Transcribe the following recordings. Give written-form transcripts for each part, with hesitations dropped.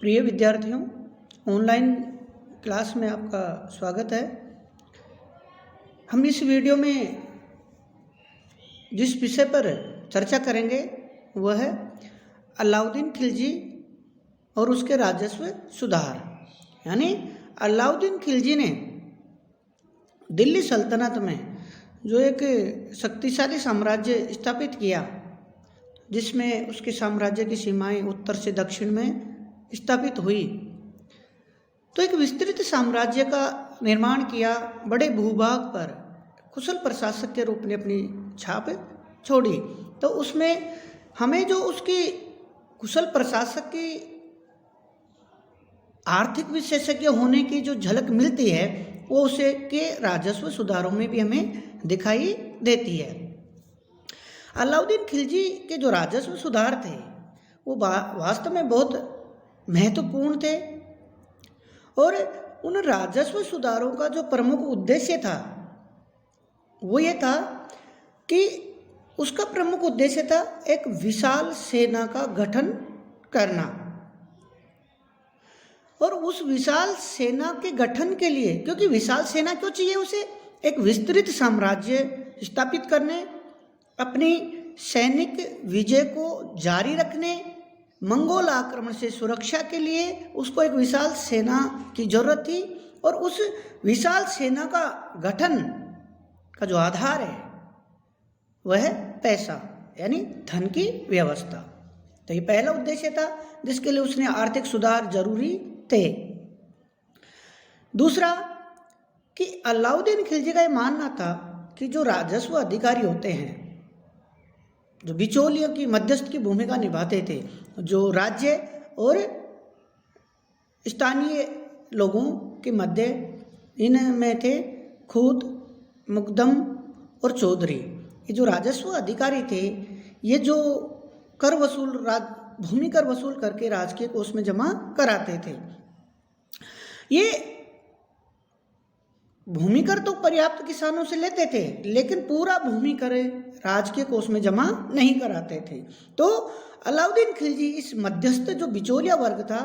प्रिय विद्यार्थियों, online class में आपका स्वागत है। हम इस वीडियो में जिस विषय पर चर्चा करेंगे वह है अलाउद्दीन खिलजी और उसके राजस्व सुधार। यानी अलाउद्दीन खिलजी ने दिल्ली सल्तनत में जो एक शक्तिशाली साम्राज्य स्थापित किया, जिसमें उसके साम्राज्य की सीमाएं उत्तर से दक्षिण में स्थापित हुई, तो एक विस्तृत साम्राज्य का निर्माण किया। बड़े भूभाग पर कुशल प्रशासक के रूप में अपनी छाप छोड़ी। तो उसमें हमें जो उसकी कुशल प्रशासक की आर्थिक विशेषज्ञ होने की जो झलक मिलती है वो उसे के राजस्व सुधारों में भी हमें दिखाई देती है। अलाउद्दीन खिलजी के जो राजस्व सुधार थे वो वास्तव में बहुत महत्वपूर्ण थे, और उन राजस्व सुधारों का जो प्रमुख उद्देश्य था वो ये था कि उसका प्रमुख उद्देश्य था एक विशाल सेना का गठन करना। और उस विशाल सेना के गठन के लिए, क्योंकि विशाल सेना क्यों चाहिए उसे, एक विस्तृत साम्राज्य स्थापित करने, अपनी सैनिक विजय को जारी रखने, मंगोल आक्रमण से सुरक्षा के लिए उसको एक विशाल सेना की जरूरत थी। और उस विशाल सेना का गठन का जो आधार है वह है पैसा, यानी धन की व्यवस्था। तो ये पहला उद्देश्य था जिसके लिए उसने आर्थिक सुधार जरूरी थे। दूसरा कि अलाउद्दीन खिलजी का ये मानना था कि जो राजस्व अधिकारी होते हैं, जो बिचौलियों की मध्यस्थ की भूमिका निभाते थे, जो राज्य और स्थानीय लोगों के मध्य, इनमें थे खूत, मुकदम और चौधरी। ये जो राजस्व अधिकारी थे, ये जो कर वसूल भूमि कर वसूल करके राजकीय कोष में जमा कराते थे। ये भूमि कर तो पर्याप्त किसानों से लेते थे, लेकिन पूरा भूमि कर राजकीय कोष में जमा नहीं कराते थे। तो अलाउद्दीन खिलजी इस मध्यस्थ जो बिचौलिया वर्ग था,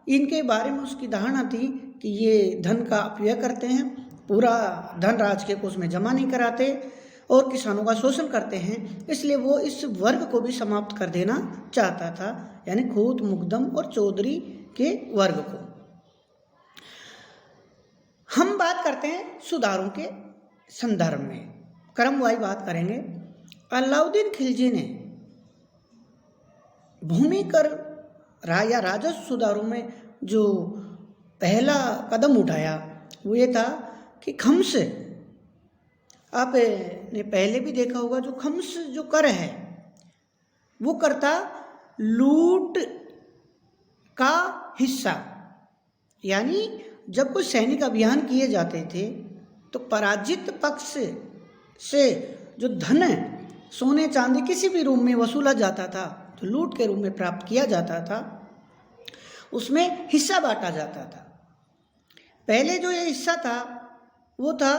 इनके बारे में उसकी धारणा थी कि ये धन का अपव्यय करते हैं, पूरा धन राजकीय कोष में जमा नहीं कराते और किसानों का शोषण करते हैं। इसलिए वो इस वर्ग को भी समाप्त कर देना चाहता था, यानी खूत, मुकदम और चौधरी के वर्ग को। हम बात करते हैं सुधारों के संदर्भ में, क्रमवार बात करेंगे। अलाउद्दीन खिलजी ने भूमि कर या राजस्व सुधारों में जो पहला कदम उठाया वो ये था कि खम्स, आपने पहले भी देखा होगा, जो खम्स जो कर है वो करता लूट का हिस्सा। यानी जब कोई सैनिक अभियान किए जाते थे तो पराजित पक्ष से जो धन सोने चांदी किसी भी रूप में वसूला जाता था, तो लूट के रूप में प्राप्त किया जाता था, उसमें हिस्सा बांटा जाता था। पहले जो ये हिस्सा था वो था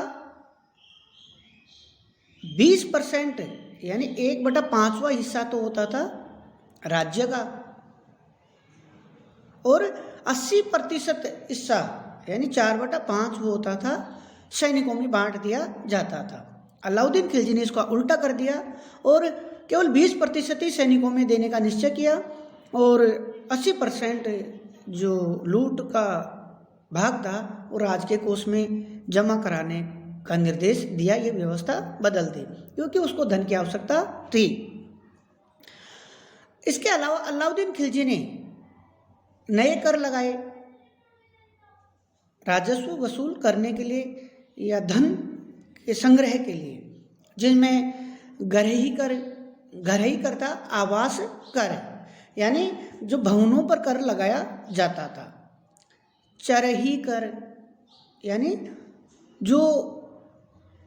20%, यानी 1/5वां हिस्सा तो होता था राज्य का, और 80% हिस्सा यानी 4/5 वो होता था सैनिकों में बांट दिया जाता था। अलाउद्दीन खिलजी ने इसका उल्टा कर दिया और केवल 20% ही सैनिकों में देने का निश्चय किया, और 80% जो लूट का भाग था वो राजकीय कोष में जमा कराने का निर्देश दिया। ये व्यवस्था बदल दी क्योंकि उसको धन की आवश्यकता थी। इसके अलावा अलाउद्दीन खिलजी ने नए कर लगाए राजस्व वसूल करने के लिए या धन के संग्रह के लिए, जिनमें घरही कर था, आवास कर, यानी जो भवनों पर कर लगाया जाता था, चरही कर, यानी जो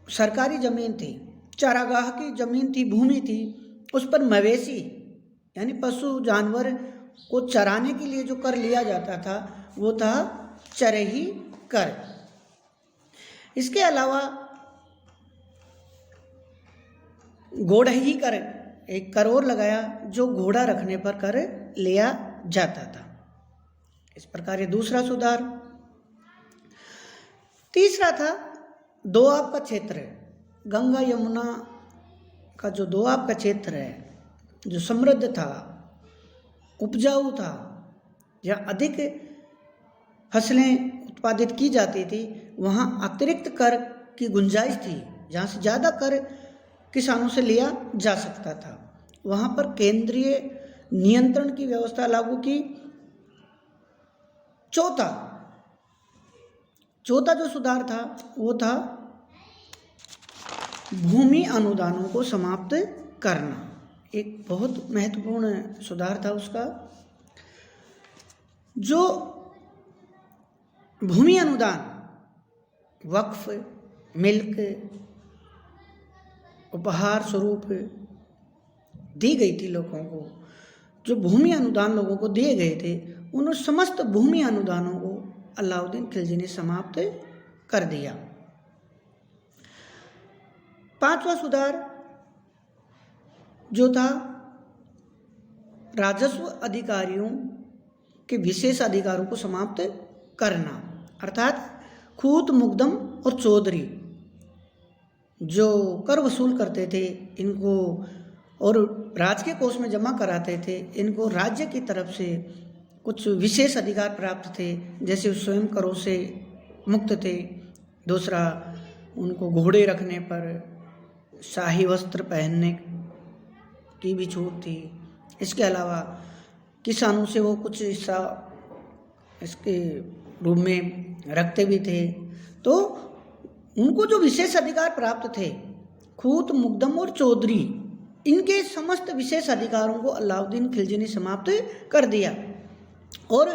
सरकारी जमीन थी, चारागाह की जमीन थी, भूमि थी, उस पर मवेशी यानी पशु जानवर को चराने के लिए जो कर लिया जाता था वो था चरही कर। इसके अलावा घोड़ही कर, एक कर और लगाया जो घोड़ा रखने पर कर लिया जाता था। इस प्रकार ये दूसरा सुधार। तीसरा था दोआब का क्षेत्र, गंगा यमुना का जो दोआब का क्षेत्र है, जो समृद्ध था, उपजाऊ था, जहाँ अधिक फसलें उत्पादित की जाती थी, वहाँ अतिरिक्त कर की गुंजाइश थी, जहाँ से ज़्यादा कर किसानों से लिया जा सकता था, वहाँ पर केंद्रीय नियंत्रण की व्यवस्था लागू की। चौथा जो सुधार था वो था भूमि अनुदानों को समाप्त करना। एक बहुत महत्वपूर्ण सुधार था उसका। जो भूमि अनुदान वक्फ, मिल्क, उपहार स्वरूप दी गई थी लोगों को, जो भूमि अनुदान लोगों को दिए गए थे, उन समस्त भूमि अनुदानों को अलाउद्दीन खिलजी ने समाप्त कर दिया। पांचवा सुधार जो था राजस्व अधिकारियों के विशेष अधिकारों को समाप्त करना, अर्थात खूत, मुकदम और चौधरी जो कर वसूल करते थे इनको और राज्य के कोष में जमा कराते थे, इनको राज्य की तरफ से कुछ विशेष अधिकार प्राप्त थे, जैसे स्वयं करों से मुक्त थे। दूसरा, उनको घोड़े रखने पर शाही वस्त्र पहनने की भी छूट थी। इसके अलावा किसानों से वो कुछ हिस्सा इसके रूप में रखते भी थे। तो उनको जो विशेष अधिकार प्राप्त थे, खूत, मुकदम और चौधरी, इनके समस्त विशेष अधिकारों को अलाउद्दीन खिलजी ने समाप्त कर दिया और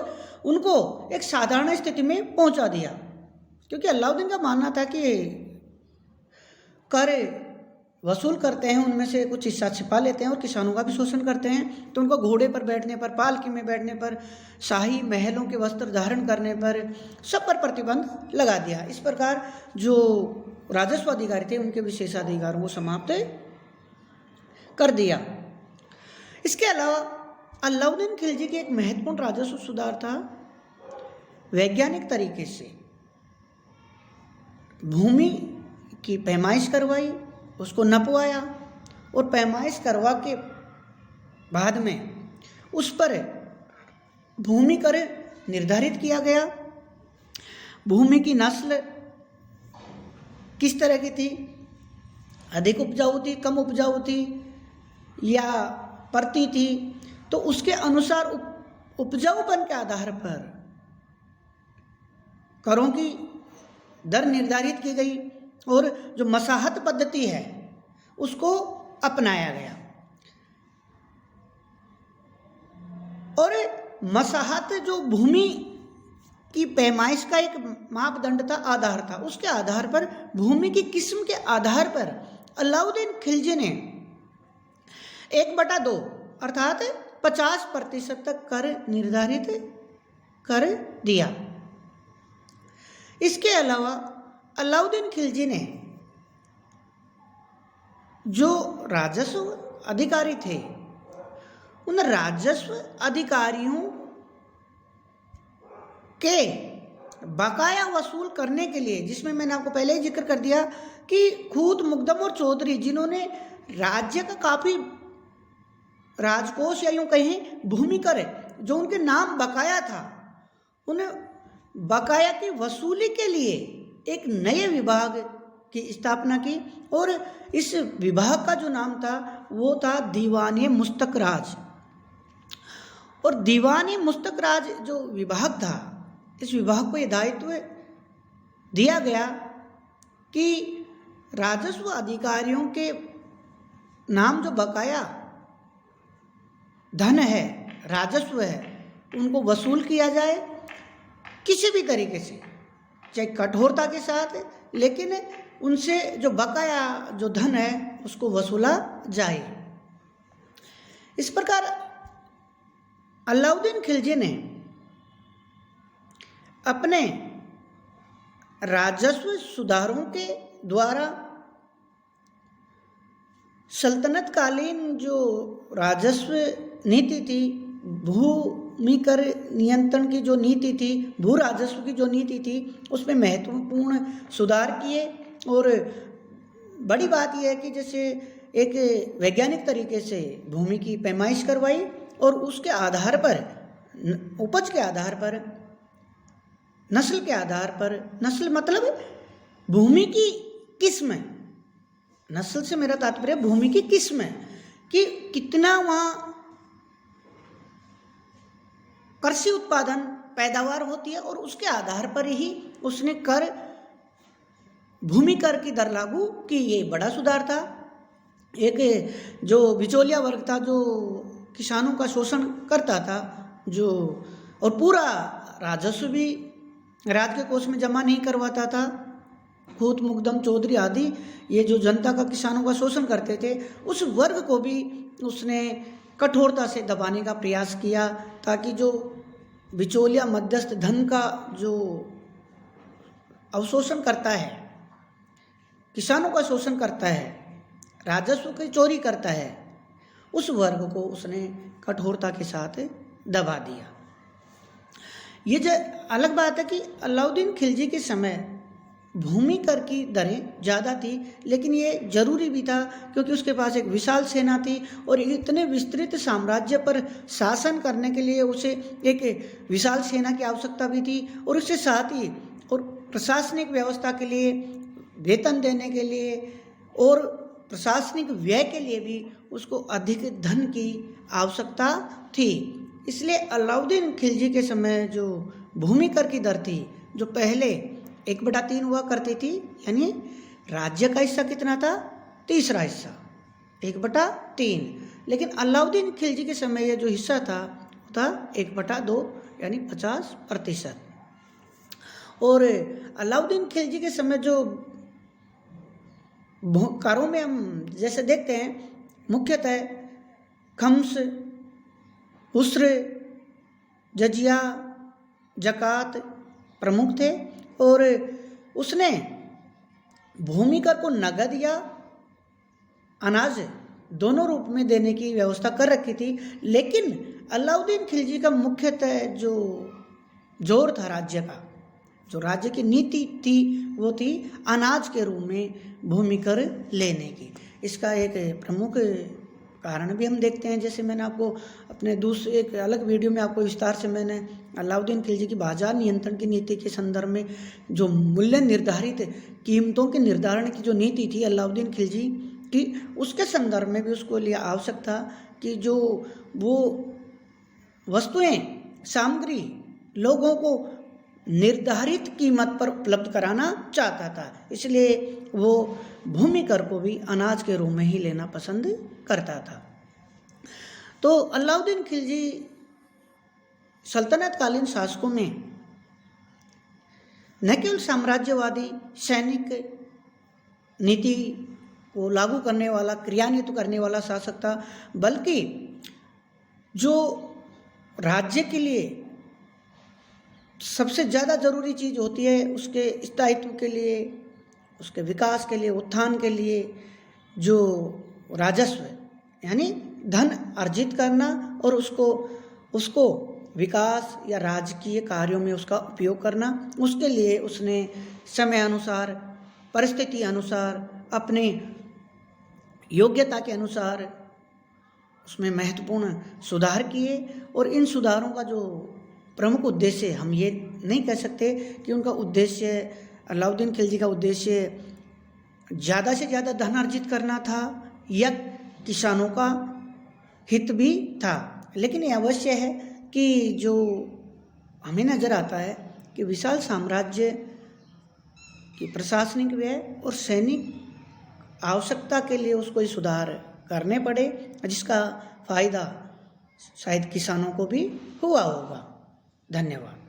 उनको एक साधारण स्थिति में पहुंचा दिया। क्योंकि अलाउद्दीन का मानना था कि कर वसूल करते हैं, उनमें से कुछ हिस्सा छिपा लेते हैं और किसानों का भी शोषण करते हैं, तो उनको घोड़े पर बैठने पर, पालकी में बैठने पर, शाही महलों के वस्त्र धारण करने पर, सब पर प्रतिबंध लगा दिया। इस प्रकार जो राजस्व अधिकारी थे उनके विशेषाधिकारों को समाप्त कर दिया। इसके अलावा अलाउद्दीन खिलजी के एक महत्वपूर्ण राजस्व सुधार था वैज्ञानिक तरीके से भूमि की पैमाइश करवाई, उसको नपवाया और पैमाइश करवा के बाद में उस पर भूमि कर निर्धारित किया गया। भूमि की नस्ल किस तरह की थी, अधिक उपजाऊ थी, कम उपजाऊ थी या परती थी, तो उसके अनुसार उपजाऊपन के आधार पर करों की दर निर्धारित की गई और जो मसाहत पद्धति है उसको अपनाया गया। और मसाहत जो भूमि की पैमाइश का एक मापदंड था, आधार था, उसके आधार पर भूमि की किस्म के आधार पर अलाउद्दीन खिलजी ने 1/2 अर्थात 50% तक कर निर्धारित कर दिया। इसके अलावा अलाउद्दीन खिलजी ने जो राजस्व अधिकारी थे, उन राजस्व अधिकारियों के बकाया वसूल करने के लिए, जिसमें मैंने आपको पहले ही जिक्र कर दिया कि खूत, मुकदम और चौधरी जिन्होंने राज्य का काफ़ी राजकोष या यूँ कहें भूमि कर जो उनके नाम बकाया था, उन्हें बकाया की वसूली के लिए एक नए विभाग की स्थापना की और इस विभाग का जो नाम था वो था दीवाने मुस्तक राज। और दीवाने मुस्तक राज जो विभाग था, इस विभाग को ये दायित्व दिया गया कि राजस्व अधिकारियों के नाम जो बकाया धन है, राजस्व है, उनको वसूल किया जाए किसी भी तरीके से, चाहे कठोरता के साथ, लेकिन उनसे जो बकाया जो धन है उसको वसूला जाए। इस प्रकार अलाउद्दीन खिलजी ने अपने राजस्व सुधारों के द्वारा सल्तनत कालीन जो राजस्व नीति थी, भू भूमि कर नियंत्रण की जो नीति थी, भू राजस्व की जो नीति थी, उसमें महत्वपूर्ण सुधार किए। और बड़ी बात यह है कि जैसे एक वैज्ञानिक तरीके से भूमि की पैमाइश करवाई और उसके आधार पर, उपज के आधार पर, नस्ल के आधार पर, नस्ल मतलब भूमि की किस्म, नस्ल से मेरा तात्पर्य भूमि की किस्म कि कितना वहाँ कृषि उत्पादन पैदावार होती है, और उसके आधार पर ही उसने भूमि कर की दर लागू की। ये बड़ा सुधार था। एक जो बिचौलिया वर्ग था, जो किसानों का शोषण करता था, जो और पूरा राजस्व भी राज्य के कोष में जमा नहीं करवाता था, खूत मुकदम चौधरी आदि ये जो जनता का, किसानों का शोषण करते थे, उस वर्ग को भी उसने कठोरता से दबाने का प्रयास किया, ताकि जो बिचौलिया मध्यस्थ धन का जो अवशोषण करता है, किसानों का शोषण करता है, राजस्व की चोरी करता है, उस वर्ग को उसने कठोरता के साथ दबा दिया। ये जो अलग बात है कि अलाउद्दीन खिलजी के समय भूमि कर की दरें ज़्यादा थी, लेकिन ये जरूरी भी था क्योंकि उसके पास एक विशाल सेना थी और इतने विस्तृत साम्राज्य पर शासन करने के लिए उसे एक विशाल सेना की आवश्यकता भी थी, और उसके साथ ही और प्रशासनिक व्यवस्था के लिए, वेतन देने के लिए और प्रशासनिक व्यय के लिए भी उसको अधिक धन की आवश्यकता थी। इसलिए अलाउद्दीन खिलजी के समय जो भूमि कर की दर थी, जो पहले 1/3 हुआ करती थी, यानी राज्य का हिस्सा कितना था, तीसरा हिस्सा 1/3, लेकिन अलाउद्दीन खिलजी के समय ये जो हिस्सा था वो था 1/2, यानी 50%। और अलाउद्दीन खिलजी के समय जो कारों में हम जैसे देखते हैं, मुख्यतः खम्स, उस्र, जजिया, जकात प्रमुख थे, और उसने भूमि कर को नगद या अनाज दोनों रूप में देने की व्यवस्था कर रखी थी। लेकिन अलाउद्दीन खिलजी का मुख्यतः जो जोर था राज्य का, जो राज्य की नीति थी, वो थी अनाज के रूप में भूमि कर लेने की। इसका एक प्रमुख कारण भी हम देखते हैं, जैसे मैंने आपको अपने दूसरे एक अलग वीडियो में आपको विस्तार से मैंने अलाउद्दीन खिलजी की बाजार नियंत्रण की नीति के संदर्भ में जो मूल्य निर्धारित कीमतों के निर्धारण की जो नीति थी अलाउद्दीन खिलजी की, उसके संदर्भ में भी उसको लिए आवश्यक था कि जो वो वस्तुएं, सामग्री लोगों को निर्धारित कीमत पर उपलब्ध कराना चाहता था, इसलिए वो भूमि कर को भी अनाज के रूप में ही लेना पसंद करता था। तो अलाउद्दीन खिलजी सल्तनत कालीन शासकों में न केवल साम्राज्यवादी सैनिक नीति को लागू करने वाला, क्रियान्वित करने वाला शासक था, बल्कि जो राज्य के लिए सबसे ज़्यादा जरूरी चीज़ होती है, उसके स्थायित्व के लिए, उसके विकास के लिए, उत्थान के लिए, जो राजस्व यानी धन अर्जित करना और उसको विकास या राजकीय कार्यों में उसका उपयोग करना, उसके लिए उसने समय अनुसार, परिस्थिति अनुसार, अपने योग्यता के अनुसार उसमें महत्वपूर्ण सुधार किए। और इन सुधारों का जो प्रमुख उद्देश्य, हम ये नहीं कह सकते कि उनका उद्देश्य, अलाउद्दीन खिलजी का उद्देश्य ज़्यादा से ज़्यादा धन अर्जित करना था या किसानों का हित भी था, लेकिन ये अवश्य है कि जो हमें नज़र आता है कि विशाल साम्राज्य की प्रशासनिक व्यय और सैनिक आवश्यकता के लिए उसको सुधार करने पड़े, जिसका फ़ायदा शायद किसानों को भी हुआ होगा। धन्यवाद।